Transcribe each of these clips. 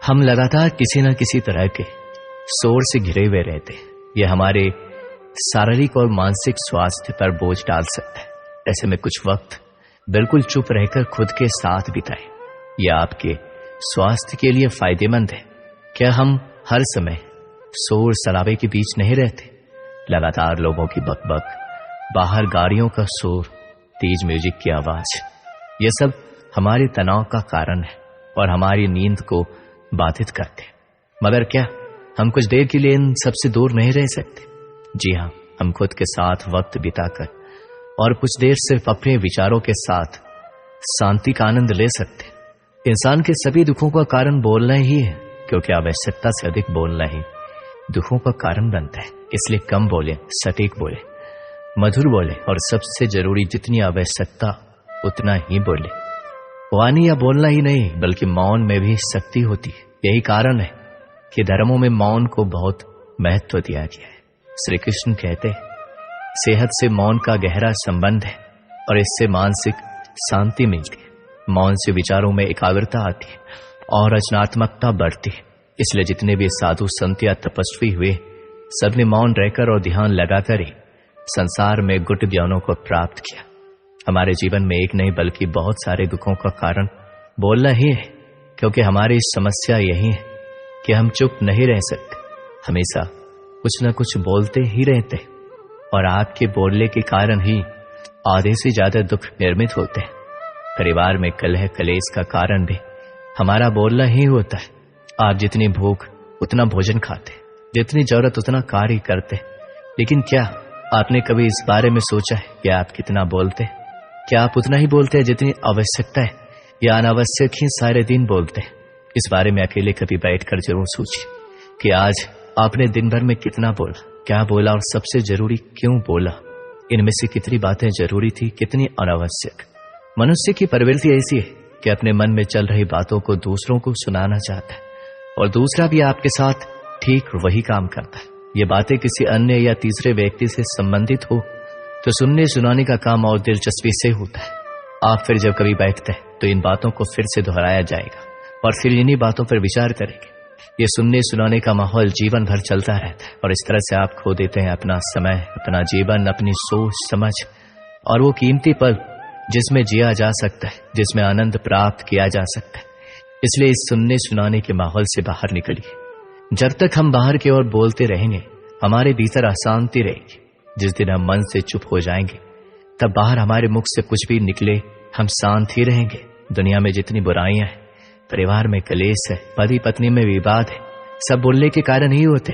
हम लगातार किसी न किसी तरह के शोर से घिरे हुए रहते हैं। यह हमारे शारीरिक और मानसिक स्वास्थ्य पर बोझ डाल सकता है। ऐसे में कुछ वक्त बिल्कुल चुप रहकर खुद के साथ बिताएं। यह आपके स्वास्थ्य के लिए फायदेमंद है। क्या हम हर समय शोर शराबे के बीच नहीं रहते? लगातार लोगों की बकबक, बाहर गाड़ियों का शोर, तेज म्यूजिक की आवाज, यह सब हमारे तनाव का कारण है और हमारी नींद को बाधित करते हैं। मगर क्या हम कुछ देर के लिए इन सबसे दूर नहीं रह सकते? जी हाँ, हम खुद के साथ वक्त बिताकर और कुछ देर सिर्फ अपने विचारों के साथ शांति का आनंद ले सकते हैं। इंसान के सभी दुखों का कारण बोलना ही है, क्योंकि आवश्यकता से अधिक बोलना ही दुखों का कारण बनता है। इसलिए कम बोले, सटीक बोले, मधुर बोले और सबसे जरूरी जितनी आवश्यकता उतना ही बोले। वाणी या बोलना ही नहीं बल्कि मौन में भी शक्ति होती है। यही कारण है कि धर्मों में मौन को बहुत महत्व दिया गया है। श्री कृष्ण कहते हैं, सेहत से मौन का गहरा संबंध है और इससे मानसिक शांति मिलती है। मौन से विचारों में एकाग्रता आती है और रचनात्मकता बढ़ती है। इसलिए जितने भी साधु संत या तपस्वी हुए, सबने मौन रहकर और ध्यान लगाकर ही संसार में गुट ज्ञानों को प्राप्त किया। हमारे जीवन में एक नहीं बल्कि बहुत सारे दुखों का कारण बोलना ही है, क्योंकि हमारी समस्या यही है कि हम चुप नहीं रह सकते। हमेशा कुछ न कुछ बोलते ही रहते हैं और आपके बोलने के कारण ही आधे से ज्यादा दुख निर्मित होते हैं। परिवार में कलह कलेश का कारण भी हमारा बोलना ही होता है। आप जितनी भूख उतना भोजन खाते, जितनी जरूरत उतना कार्य करते, लेकिन क्या आपने कभी इस बारे में सोचा है कि आप कितना बोलते हैं? क्या आप उतना ही बोलते हैं जितनी आवश्यकता है, या अनावश्यक ही सारे दिन बोलते हैं? इस बारे में अकेले कभी बैठकर जरूर सोचिए कि आज आपने दिन भर में कितना बोला, क्या बोला और सबसे जरूरी क्यों बोला। इनमें से कितनी बातें जरूरी थी, कितनी अनावश्यक। मनुष्य की प्रवृत्ति ऐसी है कि अपने मन में चल रही बातों को दूसरों को सुनाना चाहता है और दूसरा भी आपके साथ ठीक वही काम करता है। ये बातें किसी अन्य या तीसरे व्यक्ति से संबंधित हो तो सुनने सुनाने का काम और दिलचस्पी से होता है। आप फिर जब कभी बैठते हैं तो इन बातों को फिर से दोहराया जाएगा और फिर इन्हीं बातों पर विचार करेंगे। ये सुनने सुनाने का माहौल जीवन भर चलता रहता है और इस तरह से आप खो देते हैं अपना समय, अपना जीवन, अपनी सोच समझ और वो कीमती पल जिसमें जिया जा सकता है, जिसमें आनंद प्राप्त किया जा सकता है। इसलिए इस सुनने सुनाने के माहौल से बाहर निकलिए। जब तक हम बाहर की ओर बोलते रहेंगे, हमारे भीतर अशांति रहेगी। जिस दिन हम मन से चुप हो जाएंगे, तब बाहर हमारे मुख से कुछ भी निकले, हम शांत ही रहेंगे। दुनिया में जितनी बुराइयां हैं, परिवार में कलेश है, पति पत्नी में विवाद है, सब बोलने के कारण ही होते।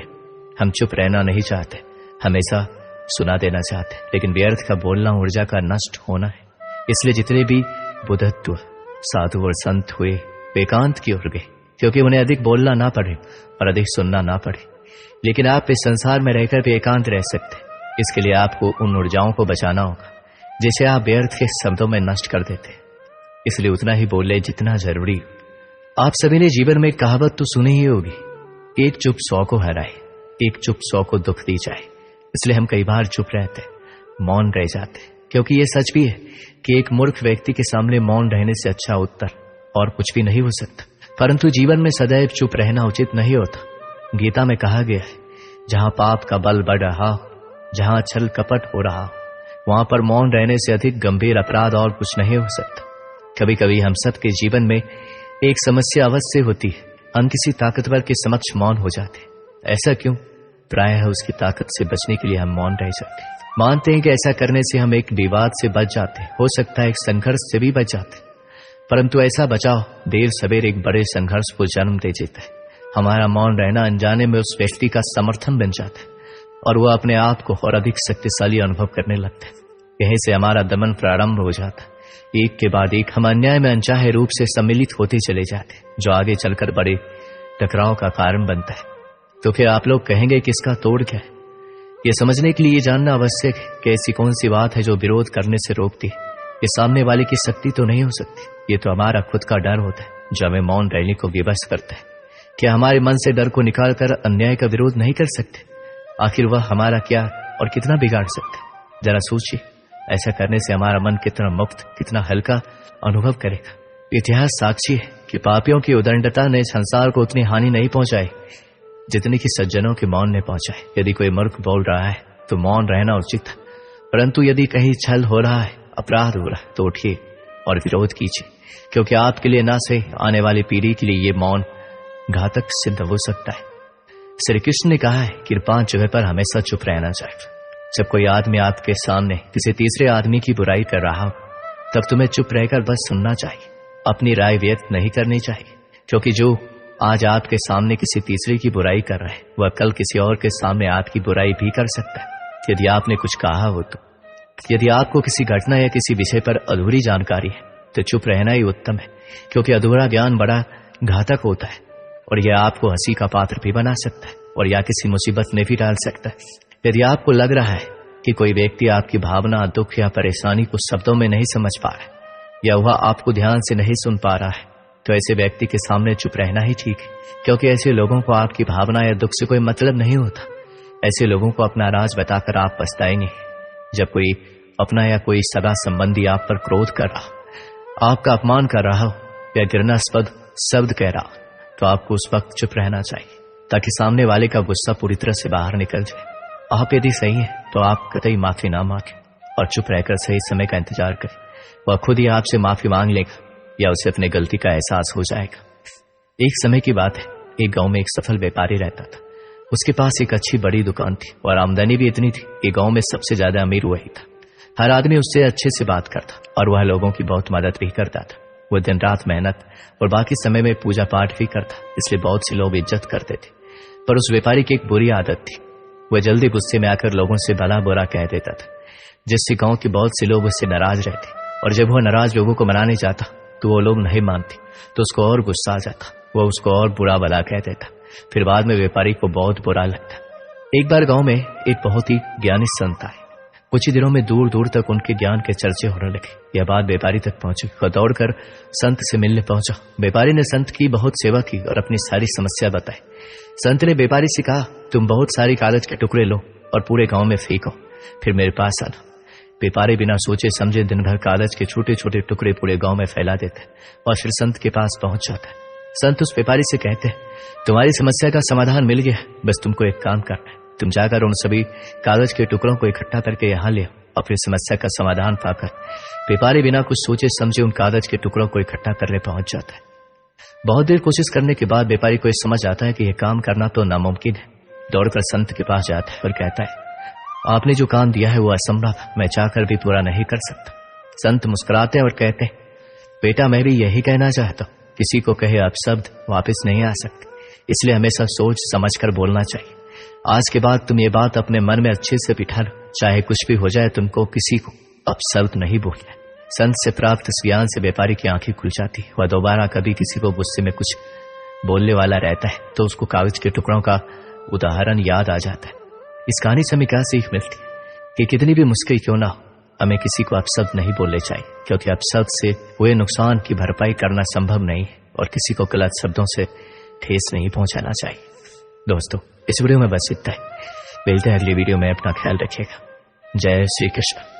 हम चुप रहना नहीं चाहते, हमेशा सुना देना चाहते, लेकिन व्यर्थ का बोलना ऊर्जा का नष्ट होना है। इसलिए जितने भी बुद्धत्व साधु और संत हुए, वे एकांत की ओर गए, क्योंकि उन्हें अधिक बोलना ना पड़े और अधिक सुनना ना पड़े। लेकिन आप इस संसार में रहकर भी एकांत रह सकते। इसके लिए आपको उन ऊर्जाओं को बचाना होगा जिसे आप व्यर्थ के शब्दों में नष्ट कर देते। इसलिए उतना ही बोले जितना जरूरी। आप सभी ने जीवन में कहावत तो सुनी ही होगी, एक चुप 100 को हराए, एक चुप 100 को दुख दी जाए। इसलिए हम कई बार चुप रहते, मौन रह जाते, क्योंकि ये सच भी है कि एक मूर्ख व्यक्ति के सामने मौन रहने से अच्छा उत्तर और कुछ भी नहीं हो सकता। परंतु जीवन में सदैव चुप रहना उचित नहीं होता। गीता में कहा गया है, जहां पाप का बल बढ़ रहा हो, जहां छल कपट हो रहा हो, वहां पर मौन रहने से अधिक गंभीर अपराध और कुछ नहीं हो सकता। कभी कभी हम सबके जीवन में एक समस्या अवश्य होती है, हम किसी ताकतवर के समक्ष मौन हो जाते। ऐसा क्यों? प्रायः उसकी ताकत से बचने के लिए हम मौन रह जाते। मानते हैं कि ऐसा करने से हम एक विवाद से बच जाते, हो सकता है एक संघर्ष से भी बच जाते, परंतु ऐसा बचाव देर सवेर एक बड़े संघर्ष को जन्म दे देता है। हमारा मौन रहना अनजाने में उस व्यक्ति का समर्थन बन जाता है और वह अपने आप को और अधिक शक्तिशाली अनुभव करने लगता है। यहीं से हमारा दमन प्रारंभ हो जाता है। एक के बाद एक हम अन्याय में अनचाहे रूप से सम्मिलित होते चले जाते, जो आगे चलकर बड़े टकराव का कारण बनता है। तो फिर आप लोग कहेंगे कि इसका तोड़ क्या है? ये समझने के लिए ये जानना आवश्यक है कि ऐसी कौन सी बात है जो विरोध करने से रोकती है। ये सामने वाले की शक्ति तो नहीं हो सकती, ये तो हमारा खुद का डर होता है जो हमें मौन रहने को विवश करता है। क्या हमारे मन से डर को निकालकर अन्याय का विरोध नहीं कर सकते? आखिर वह हमारा क्या और कितना बिगाड़ सकता है? जरा सोचिए, ऐसा करने से हमारा मन कितना मुक्त, कितना हल्का अनुभव करेगा। इतिहास साक्षी है कि कि पापियों की उदंडता ने संसार को उतनी हानि नहीं पहुंचाई जितनी कि सज्जनों के मौन ने पहुंचाई। यदि कोई मूर्ख बोल रहा है तो मौन रहना उचित है, परंतु यदि कहीं छल हो रहा है, अपराध हो रहा है, तो उठिए और विरोध कीजिए, क्योंकि आपके लिए न से आने वाली पीढ़ी के लिए ये मौन घातक सिद्ध हो सकता है। श्री कृष्ण ने कहा है कि 5 जगह पर हमेशा चुप रहना चाहिए। जब कोई आदमी आपके सामने किसी तीसरे आदमी की बुराई कर रहा हो, तब तुम्हें चुप रहकर बस सुनना चाहिए, अपनी राय व्यक्त नहीं करनी चाहिए, क्योंकि जो आज आपके सामने किसी तीसरे की बुराई कर रहा है, वह कल किसी और के सामने आपकी बुराई भी कर सकता है यदि आपने कुछ कहा हो तो। यदि आपको किसी घटना या किसी विषय पर अधूरी जानकारी है तो चुप रहना ही उत्तम है, क्योंकि अधूरा ज्ञान बड़ा घातक होता है और यह आपको हंसी का पात्र भी बना सकता है और या किसी मुसीबत में भी डाल सकता है। यदि आपको लग रहा है कि कोई व्यक्ति आपकी भावना, दुख या परेशानी को शब्दों में नहीं समझ पा रहा है या वह आपको ध्यान से नहीं सुन पा रहा है, तो ऐसे व्यक्ति के सामने चुप रहना ही ठीक है, क्योंकि ऐसे लोगों को आपकी भावना या दुख से कोई मतलब नहीं होता। ऐसे लोगों को अपना राज बताकर आप पछताएंगे। जब कोई अपना या कोई सगा संबंधी आप पर क्रोध कर रहा, आपका अपमान कर रहा हो या घृणास्पद शब्द कह रहा, तो आपको उस वक्त चुप रहना चाहिए, ताकि सामने वाले का गुस्सा पूरी तरह से बाहर निकल जाए। आप यदि सही है तो आप कतई माफी ना मांगे और चुप रहकर सही समय का इंतजार करें। वह खुद ही आपसे माफी मांग लेगा या उसे अपने गलती का एहसास हो जाएगा। एक समय की बात है, एक गांव में एक सफल व्यापारी रहता था। उसके पास एक अच्छी बड़ी दुकान थी और आमदनी भी इतनी थी कि गांव में सबसे ज्यादा अमीर वही था। हर आदमी उससे अच्छे से बात करता और वह लोगों की बहुत मदद भी करता था। वह दिन रात मेहनत और बाकी समय में पूजा पाठ भी करता, इसलिए बहुत से लोग इज्जत करते थे। पर उस व्यापारी की एक बुरी आदत थी, वह जल्दी गुस्से में आकर लोगों से भला बुरा कह देता था, जिससे गांव के बहुत से लोग उससे नाराज रहते। और जब वह नाराज लोगों को मनाने जाता तो वो लोग नहीं मानते, तो उसको और गुस्सा आ जाता, वह उसको और बुरा भला कह देता। फिर बाद में व्यापारी को बहुत बुरा लगता। एक बार गांव में एक बहुत ही ज्ञानी संत आए। कुछ ही दिनों में दूर दूर तक उनके ज्ञान के चर्चे होने लगे। यह बात व्यापारी तक पहुंची। वह दौड़कर संत से मिलने पहुंचा। व्यापारी ने संत की बहुत सेवा की और अपनी सारी समस्या बताई। संत ने व्यापारी से कहा, तुम बहुत सारी कागज के टुकड़े लो और पूरे गांव में फेंको, फिर मेरे पास आना। व्यापारी बिना सोचे समझे दिन भर कागज के छोटे छोटे टुकड़े पूरे गांव में फैला देते और फिर संत के पास पहुंच जाता है। संत उस व्यापारी से कहते हैं, तुम्हारी समस्या का समाधान मिल गया, बस तुमको एक काम करना है। तुम जाकर उन सभी कागज के टुकड़ों को इकट्ठा करके यहाँ ले और फिर समस्या का समाधान पाकर। व्यापारी बिना कुछ सोचे समझे उन कागज के टुकड़ों को इकट्ठा करने पहुंच जाता है। बहुत देर कोशिश करने के बाद व्यापारी को समझ आता है कि यह काम करना तो नामुमकिन है। दौड़कर संत के पास जाता है और कहता है, आपने जो काम दिया है वो असंभव है, मैं चाहकर भी पूरा नहीं कर सकता। संत मुस्कुराते और कहते, बेटा मैं भी यही कहना चाहता हूं, किसी को कहे अब शब्द वापस नहीं आ सकते, इसलिए हमेशा सोच समझकर बोलना चाहिए। आज के बाद तुम ये बात अपने मन में अच्छे से बिठा लो, चाहे कुछ भी हो जाए तुमको किसी को अब शब्द नहीं बोलना। संत से प्राप्त इस ज्ञान से व्यापारी की आंखें खुल जाती। वह दोबारा कभी किसी को गुस्से में कुछ बोलने वाला रहता है तो उसको कागज के टुकड़ों का उदाहरण याद आ जाता है। इस कहानी से हमें क्या सीख मिलती है कि कितनी भी मुश्किल क्यों ना हो, हमें किसी को अपशब्द नहीं बोलने चाहिए, क्योंकि अपशब्द से हुए नुकसान की भरपाई करना संभव नहीं है और किसी को गलत शब्दों से ठेस नहीं पहुंचाना चाहिए। दोस्तों, इस वीडियो में बस इतना है। मिलते हैं अगली वीडियो में। अपना ख्याल रखिएगा। जय श्री कृष्ण।